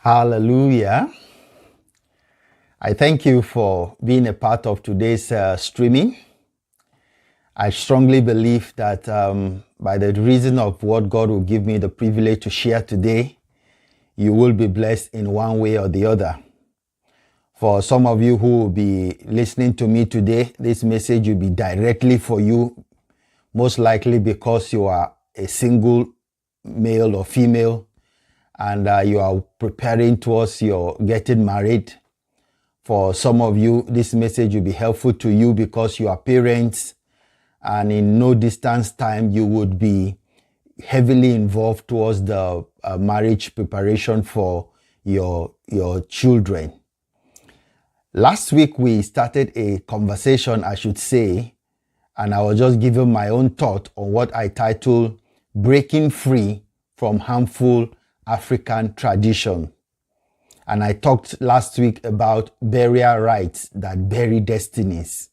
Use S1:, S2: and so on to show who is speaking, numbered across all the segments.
S1: Hallelujah. I thank you for being a part of today's streaming. I strongly believe that by the reason of what God will give me the privilege to share today, you will be blessed in one way or the other. For some of you who will be listening to me today, this message will be directly for you, most likely because you are a single male or female and you are preparing towards your getting married. For some of you, this message will be helpful to you because you are parents, and in no distance time, you would be heavily involved towards the marriage preparation for your children. Last week, we started a conversation, I should say, and I was just giving my own thought on what I titled Breaking Free from Harmful African Tradition. And I talked last week about burial rites that bury destinies.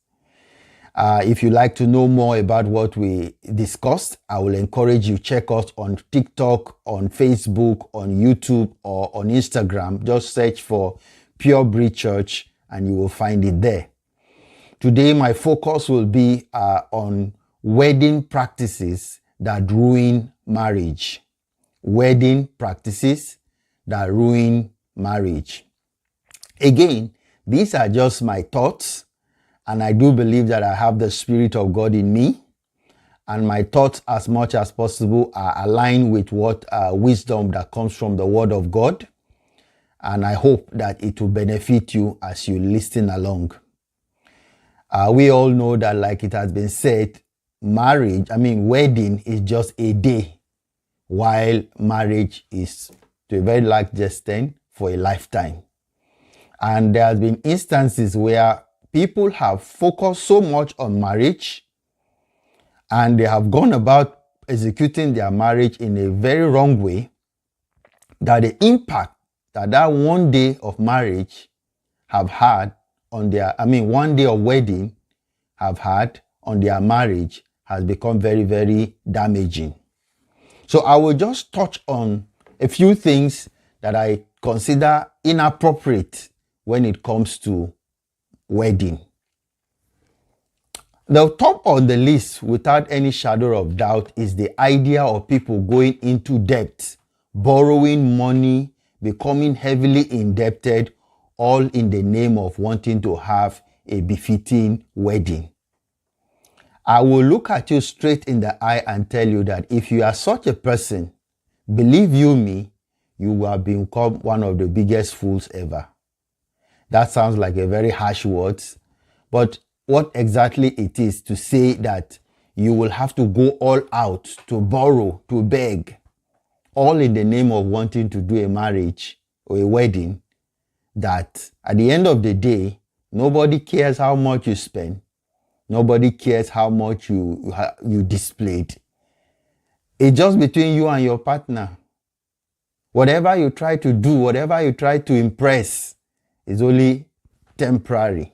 S1: If you'd like to know more about what we discussed, I will encourage you to check us on TikTok, on Facebook, on YouTube, or on Instagram. Just search for Purebreed Church and you will find it there. Today, my focus will be on wedding practices that ruin marriage. Wedding practices that ruin marriage. Again, these are just my thoughts, and I do believe that I have the Spirit of God in me, and my thoughts, as much as possible, are aligned with what wisdom that comes from the Word of God, and I hope that it will benefit you as you listen along. We all know that, like it has been said, wedding is just a day, while marriage is, to a very large extent, for a lifetime. And there have been instances where people have focused so much on marriage and they have gone about executing their marriage in a very wrong way, that the impact that one day of marriage have had on their, one day of wedding have had on their marriage has become very, very damaging. So I will just touch on a few things that I consider inappropriate when it comes to wedding. The top on the list, without any shadow of doubt, is the idea of people going into debt, borrowing money, becoming heavily indebted, all in the name of wanting to have a befitting wedding. I will look at you straight in the eye and tell you that if you are such a person, believe you me, you will have become one of the biggest fools ever. That sounds like a very harsh word, but what exactly it is to say that you will have to go all out to borrow, to beg, all in the name of wanting to do a marriage or a wedding, that at the end of the day, nobody cares how much you spend. Nobody cares how much you displayed. It's just between you and your partner. Whatever you try to do, whatever you try to impress is only temporary.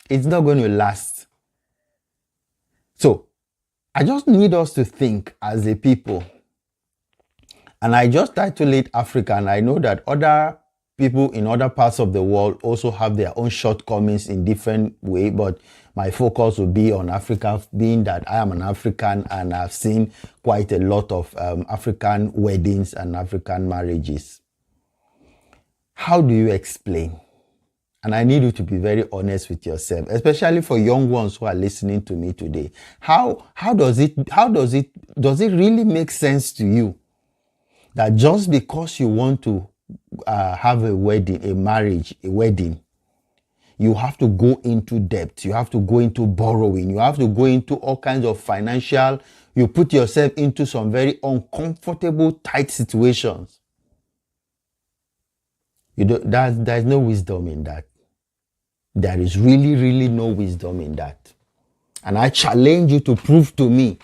S1: It's not going to last. So, I just need us to think as a people. And I just titled it Africa, and I know that other people in other parts of the world also have their own shortcomings in different ways, but my focus will be on Africa, being that I am an African and I've seen quite a lot of African weddings and African marriages. How do you explain? And I need you to be very honest with yourself, especially for young ones who are listening to me today. How does it really make sense to you that just because you want to have a wedding, a marriage, a wedding, you have to go into debt, you have to go into borrowing, you have to go into all kinds of financial, you put yourself into some very uncomfortable, tight situations. There's no wisdom in that. There is really, really no wisdom in that. And I challenge you to prove to me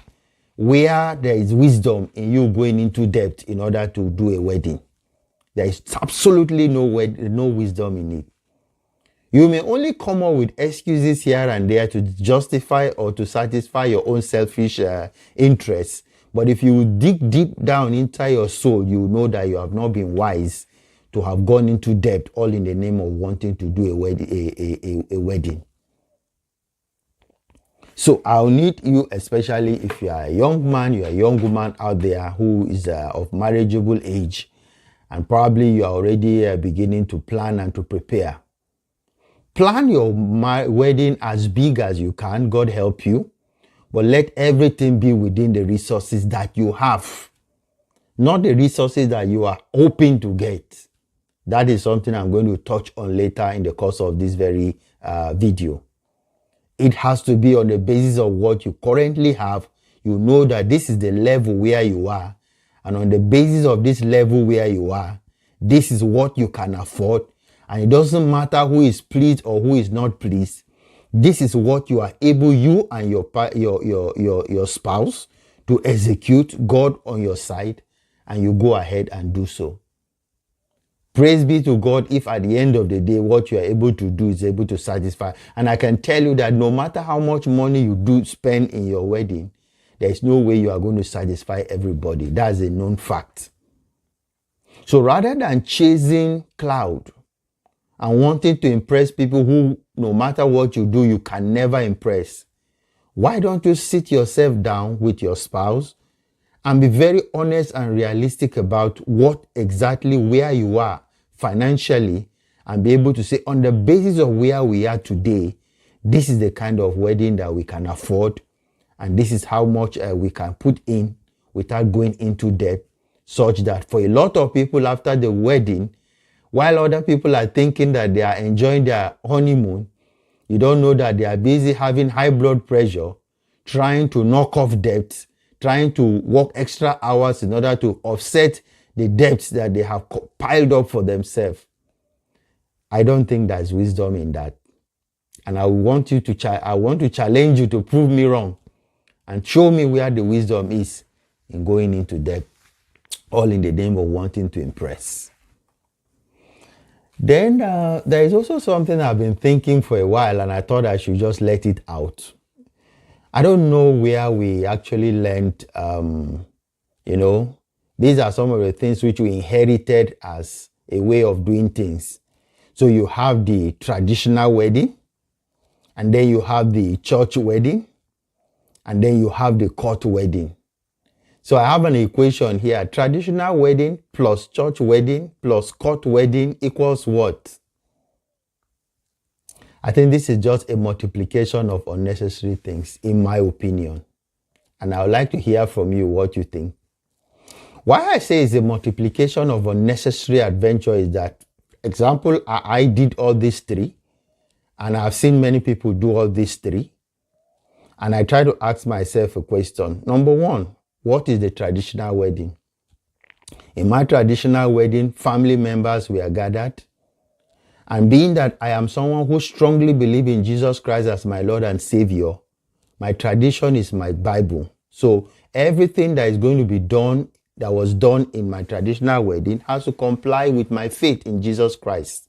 S1: where there is wisdom in you going into debt in order to do a wedding. There is absolutely no wisdom in it. You may only come up with excuses here and there to justify or to satisfy your own selfish interests. But if you dig deep down inside your soul, you know that you have not been wise to have gone into debt, all in the name of wanting to do a wedding. So I'll need you, especially if you are a young man, you are a young woman out there who is of marriageable age, and probably you are already beginning to plan and to prepare. Plan your wedding as big as you can, God help you, but let everything be within the resources that you have, not the resources that you are hoping to get. That is something I'm going to touch on later in the course of this very video. It has to be on the basis of what you currently have. You know that this is the level where you are. And on the basis of this level where you are, this is what you can afford. And it doesn't matter who is pleased or who is not pleased. This is what you are able, you and your spouse, to execute, God on your side, and you go ahead and do so. Praise be to God if at the end of the day, what you are able to do is able to satisfy. And I can tell you that no matter how much money you do spend in your wedding, there is no way you are going to satisfy everybody. That's a known fact. So rather than chasing cloud and wanting to impress people who, no matter what you do, you can never impress, why don't you sit yourself down with your spouse and be very honest and realistic about what exactly where you are financially, and be able to say, on the basis of where we are today, this is the kind of wedding that we can afford, and this is how much we can put in without going into debt, such that for a lot of people after the wedding, while other people are thinking that they are enjoying their honeymoon, you don't know that they are busy having high blood pressure, trying to knock off debts, trying to work extra hours in order to offset the debts that they have piled up for themselves. I don't think there's wisdom in that. And I want to challenge you to prove me wrong and show me where the wisdom is in going into debt, all in the name of wanting to impress. Then there is also something I've been thinking for a while, and I thought I should just let it out. I don't know where we actually learned, these are some of the things which we inherited as a way of doing things. So you have the traditional wedding, and then you have the church wedding, and then you have the court wedding. So I have an equation here. Traditional wedding plus church wedding plus court wedding equals what? I think this is just a multiplication of unnecessary things, in my opinion. And I would like to hear from you what you think. Why I say it's a multiplication of unnecessary adventure is that, example, I did all these three, and I've seen many people do all these three. And I try to ask myself a question. Number one, what is the traditional wedding? In my traditional wedding, family members were gathered. And being that I am someone who strongly believes in Jesus Christ as my Lord and Savior, my tradition is my Bible. So everything that is going to be done, that was done in my traditional wedding, has to comply with my faith in Jesus Christ.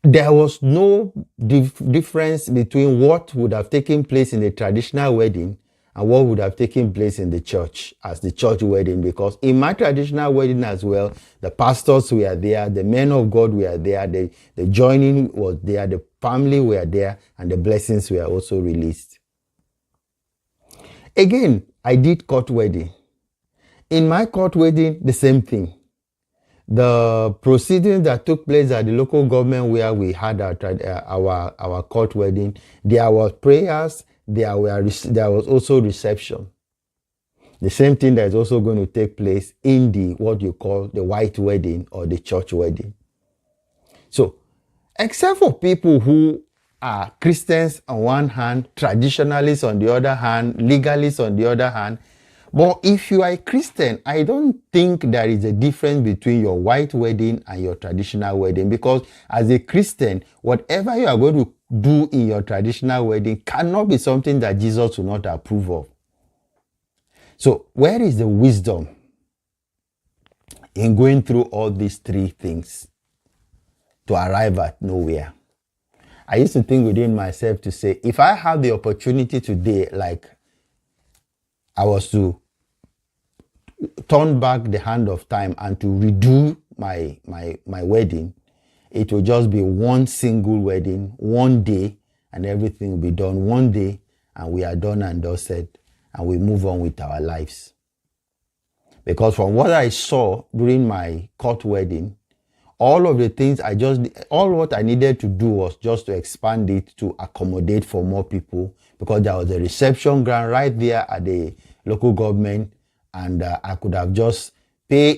S1: There was no difference between what would have taken place in the traditional wedding and what would have taken place in the church as the church wedding, because in my traditional wedding as well, the pastors were there, the men of God were there, the joining was there, the family were there, and the blessings were also released. Again, I did court wedding. In my court wedding, the same thing. The proceedings that took place at the local government where we had our court wedding, there was prayers, there was also reception. The same thing that is also going to take place in the what you call the white wedding or the church wedding. So, except for people who are Christians on one hand, traditionalists on the other hand, legalists on the other hand, but if you are a Christian, I don't think there is a difference between your white wedding and your traditional wedding, because as a Christian, whatever you are going to do in your traditional wedding cannot be something that Jesus will not approve of. So where is the wisdom in going through all these three things to arrive at nowhere? I used to think within myself to say, if I have the opportunity today, like I was to turn back the hand of time and to redo my wedding, it will just be one single wedding, one day, and everything will be done one day, and we are done and dusted, and we move on with our lives. Because from what I saw during my court wedding, all of the things all what I needed to do was just to expand it to accommodate for more people, because there was a reception ground right there at the local government, and I could have just pay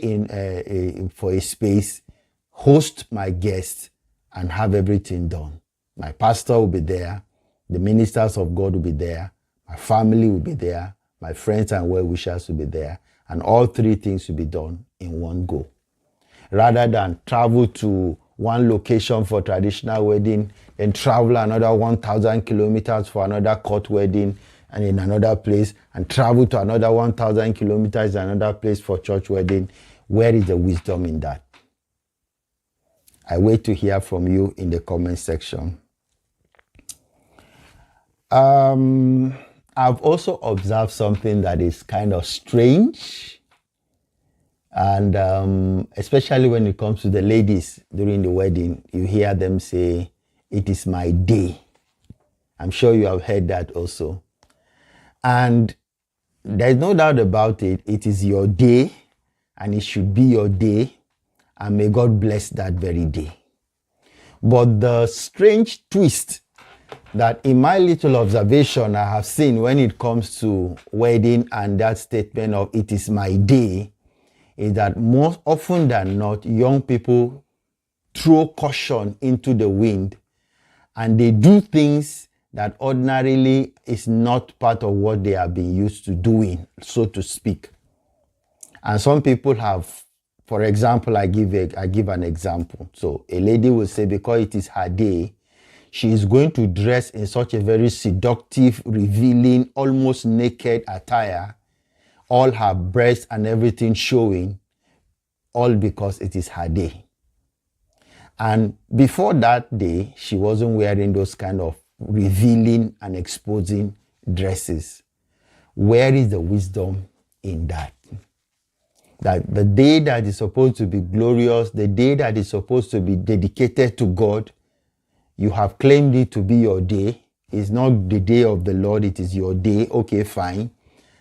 S1: for a space, host my guests, and have everything done. My pastor will be there, the ministers of God will be there, my family will be there, my friends and well-wishers will be there, and all three things will be done in one go. Rather than travel to one location for traditional wedding, then travel another 1,000 kilometers for another court wedding, and in another place, and travel to another 1,000 kilometers in another place for church wedding. Where is the wisdom in that? I wait to hear from you in the comment section. I've also observed something that is kind of strange, and especially when it comes to the ladies during the wedding, you hear them say, "It is my day." I'm sure you have heard that also. And there's no doubt about it. It is your day, and it should be your day, and may God bless that very day. But the strange twist that in my little observation I have seen when it comes to wedding and that statement of "it is my day" is that more often than not, young people throw caution into the wind, and they do things that ordinarily is not part of what they have been used to doing, so to speak. And some people have, for example, I give an example. So a lady will say, because it is her day, she is going to dress in such a very seductive, revealing, almost naked attire, all her breasts and everything showing, all because it is her day. And before that day, she wasn't wearing those kind of revealing and exposing dresses. Where is the wisdom in that? That the day that is supposed to be glorious, the day that is supposed to be dedicated to God, you have claimed it to be your day. It's not the day of the Lord, it is your day. Okay, fine.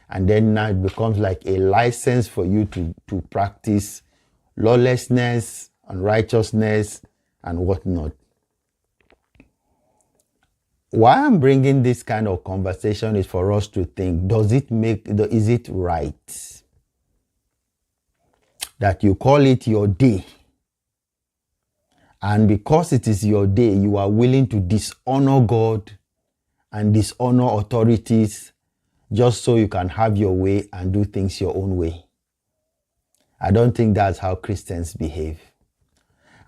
S1: And then now it becomes like a license for you to practice lawlessness, unrighteousness, and whatnot. Why I'm bringing this kind of conversation is for us to think, is it right that you call it your day, and because it is your day, you are willing to dishonor God and dishonor authorities just so you can have your way and do things your own way? I don't think that's how Christians behave.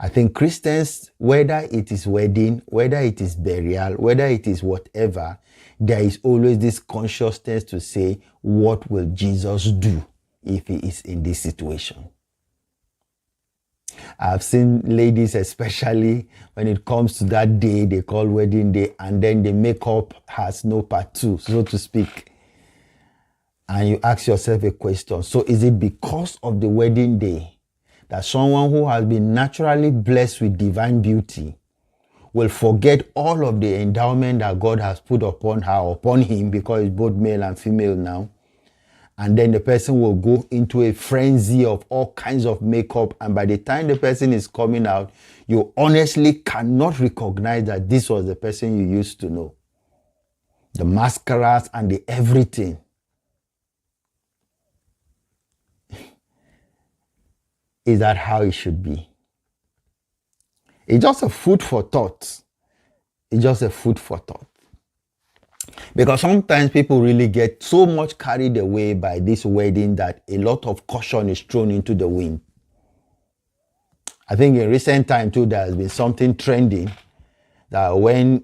S1: I think Christians, whether it is wedding, whether it is burial, whether it is whatever, there is always this consciousness to say, what will Jesus do if he is in this situation? I've seen ladies, especially when it comes to that day they call wedding day, and then the makeup has no part two, so to speak. And you ask yourself a question. So is it because of the wedding day that someone who has been naturally blessed with divine beauty will forget all of the endowment that God has put upon her, upon him, because it's both male and female now, and then the person will go into a frenzy of all kinds of makeup, and by the time the person is coming out, you honestly cannot recognize that this was the person you used to know. The mascaras and the everything. Is that how it should be? It's just a food for thought. It's just a food for thought. Because sometimes people really get so much carried away by this wedding that a lot of caution is thrown into the wind. I think in recent time too, there has been something trending that when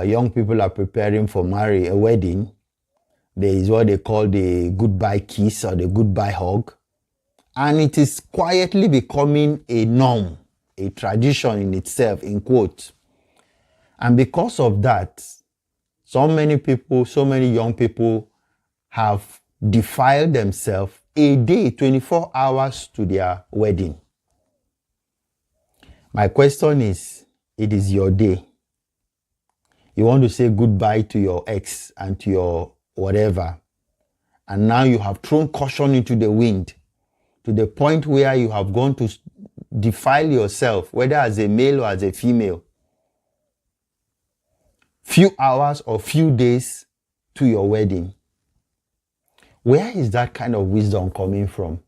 S1: young people are preparing for a wedding, there is what they call the goodbye kiss or the goodbye hug. And it is quietly becoming a norm, a tradition in itself, in quotes. And because of that, so many young people have defiled themselves a day, 24 hours to their wedding. My question is, it is your day. You want to say goodbye to your ex and to your whatever. And now you have thrown caution into the wind to the point where you have gone to defile yourself, whether as a male or as a female, few hours or few days to your wedding. Where is that kind of wisdom coming from?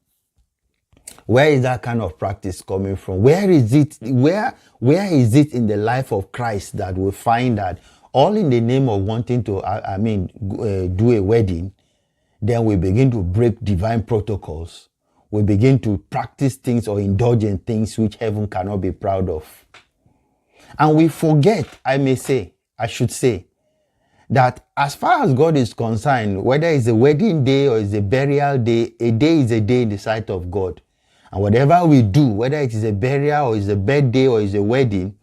S1: Where is that kind of practice coming from? Where is it in the life of Christ that we find that all in the name of wanting to, do a wedding, then we begin to break divine protocols. We begin to practice things or indulge in things which heaven cannot be proud of. And we forget, I should say, that as far as God is concerned, whether it's a wedding day or it's a burial day, a day is a day in the sight of God. And whatever we do, whether it is a burial or it's a birthday or it's a wedding,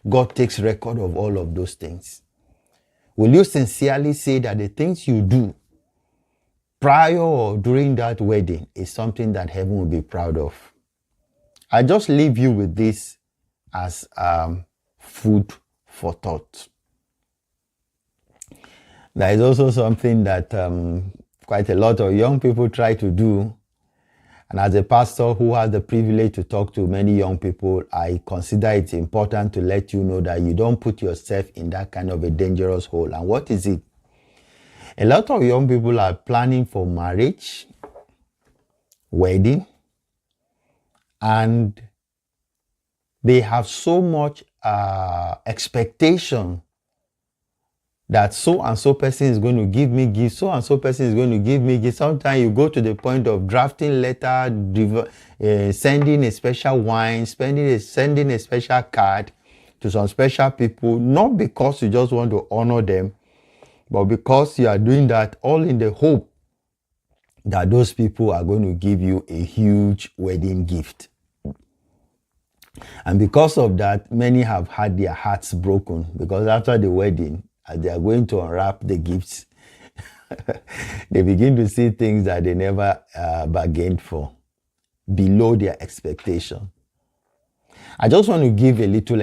S1: God takes record of all of those things. Will you sincerely say that the things you do prior or during that wedding is something that heaven will be proud of? I just leave you with this as food for thought. There is also something that quite a lot of young people try to do. And as a pastor who has the privilege to talk to many young people, I consider it important to let you know that you don't put yourself in that kind of a dangerous hole. And what is it? A lot of young people are planning for marriage, wedding, and they have so much expectation that so and so person is going to give me gifts, so and so person is going to give me gifts. Sometimes you go to the point of drafting letter, sending a special wine, sending a special card to some special people, not because you just want to honor them, but because you are doing that all in the hope that those people are going to give you a huge wedding gift. And because of that, many have had their hearts broken, because after the wedding, as they are going to unwrap the gifts, they begin to see things that they never bargained for, below their expectation. I just want to give a little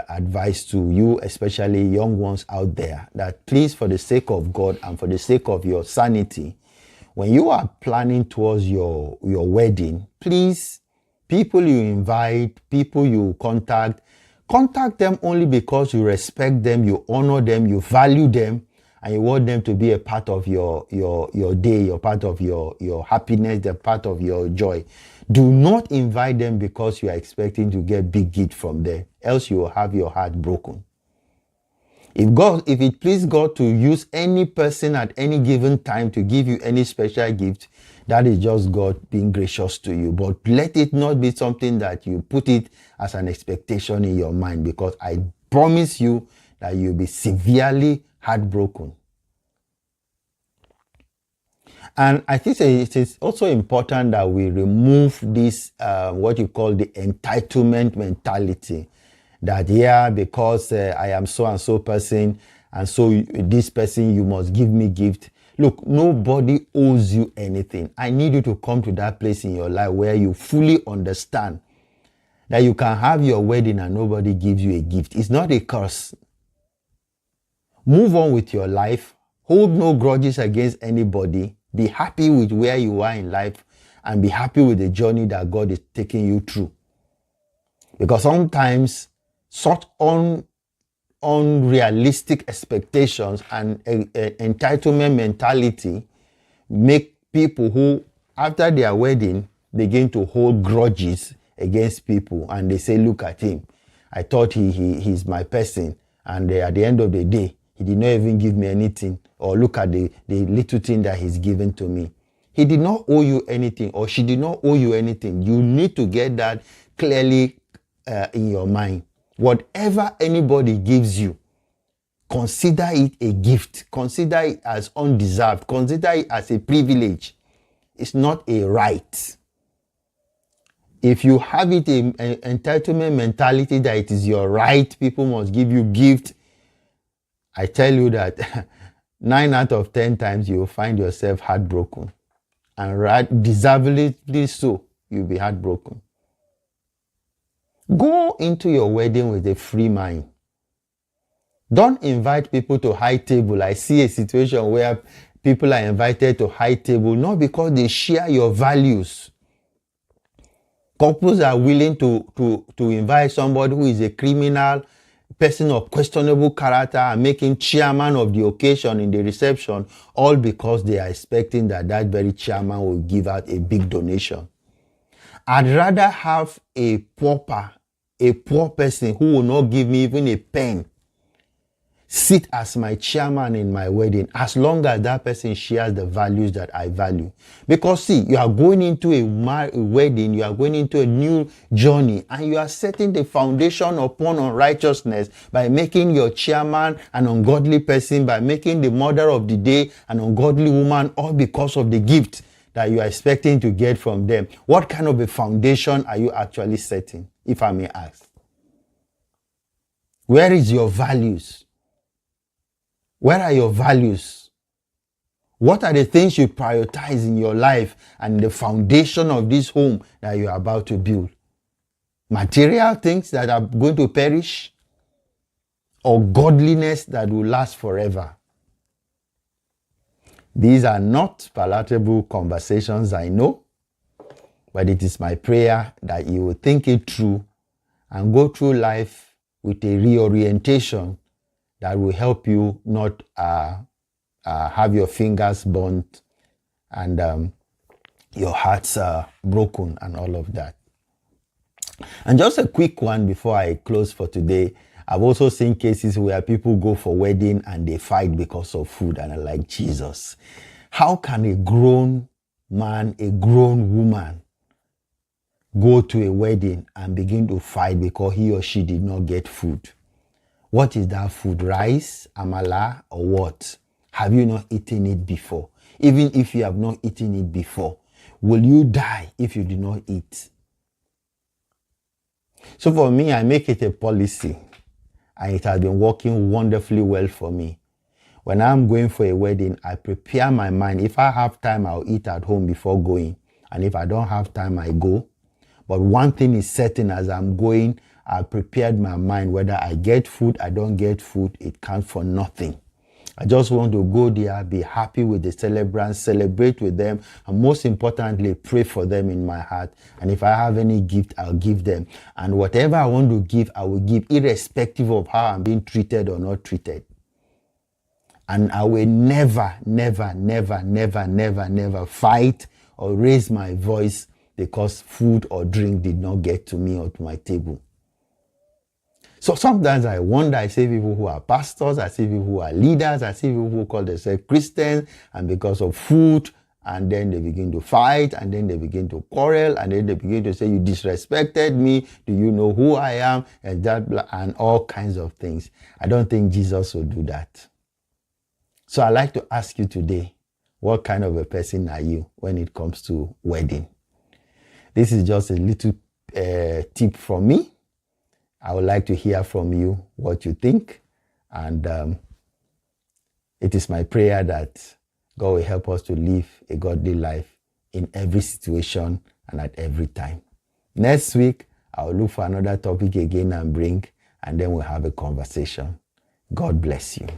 S1: advice to you, especially young ones out there, that please, for the sake of God and for the sake of your sanity, when you are planning towards your wedding, please, people you invite, people you contact them only because you respect them, you honor them, you value them, and you want them to be a part of your day, a part of your happiness, a part of your joy. Do not invite them because you are expecting to get big gift from them, else you will have your heart broken. If it please God to use any person at any given time to give you any special gift, that is just God being gracious to you. But let it not be something that you put it as an expectation in your mind, because I promise you that you'll be severely heartbroken. And I think it is also important that we remove this, what you call the entitlement mentality. That, because I am so and so person, and so this person, you must give me gift. Look, nobody owes you anything. I need you to come to that place in your life where you fully understand that you can have your wedding and nobody gives you a gift. It's not a curse. Move on with your life. Hold no grudges against anybody. Be happy with where you are in life, and be happy with the journey that God is taking you through. Because sometimes such unrealistic expectations and entitlement mentality make people who, after their wedding, begin to hold grudges against people, and they say, look at him, I thought he's my person, and at the end of the day, he did not even give me anything. Or look at the little thing that he's given to me. He did not owe you anything, or she did not owe you anything. You need to get that clearly in your mind. Whatever anybody gives you, consider it a gift. Consider it as undeserved. Consider it as a privilege. It's not a right. If you have it an entitlement mentality that it is your right, people must give you gift, I tell you that 9 out of 10 times you will find yourself heartbroken. And deservedly so, you'll be heartbroken. Go into your wedding with a free mind. Don't invite people to high table. I see a situation where people are invited to high table not because they share your values. Couples are willing to invite somebody who is a criminal, person of questionable character, and making chairman of the occasion in the reception, all because they are expecting that very chairman will give out a big donation. I'd rather have a poor person who will not give me even a pen sit as my chairman in my wedding, as long as that person shares the values that I value. Because see, you are going into a wedding, you are going into a new journey, and you are setting the foundation upon unrighteousness by making your chairman an ungodly person, by making the mother of the day an ungodly woman, all because of the gift that you are expecting to get from them. What kind of a foundation are you actually setting, if I may ask? Where is your values? Where are your values? What are the things you prioritize in your life and the foundation of this home that you are about to build? Material things that are going to perish, or godliness that will last forever? These are not palatable conversations, I know, but it is my prayer that you will think it through and go through life with a reorientation that will help you not have your fingers burnt and your hearts broken and all of that. And just a quick one before I close for today. I've also seen cases where people go for wedding and they fight because of food, and I'm like, Jesus, how can a grown man, a grown woman go to a wedding and begin to fight because he or she did not get food? What is that food? Rice, amala, or what? Have you not eaten it before? Even if you have not eaten it before, will you die if you do not eat? So for me, I make it a policy, and it has been working wonderfully well for me. When I'm going for a wedding, I prepare my mind. If I have time, I'll eat at home before going. And if I don't have time, I go. But one thing is certain: as I'm going, I prepared my mind. Whether I get food, I don't get food, it counts for nothing. I just want to go there, be happy with the celebrants, celebrate with them, and most importantly, pray for them in my heart. And if I have any gift, I'll give them. And whatever I want to give, I will give, irrespective of how I'm being treated or not treated. And I will never, never, never, never, never, never fight or raise my voice because food or drink did not get to me or to my table. So sometimes I wonder, I see people who are pastors, I see people who are leaders, I see people who call themselves Christians, and because of food, and then they begin to fight, and then they begin to quarrel, and then they begin to say, you disrespected me, do you know who I am, and that, and all kinds of things. I don't think Jesus will do that. So I'd like to ask you today, what kind of a person are you when it comes to wedding? This is just a little tip from me. I would like to hear from you what you think. And it is my prayer that God will help us to live a godly life in every situation and at every time. Next week, I will look for another topic again and then we'll have a conversation. God bless you.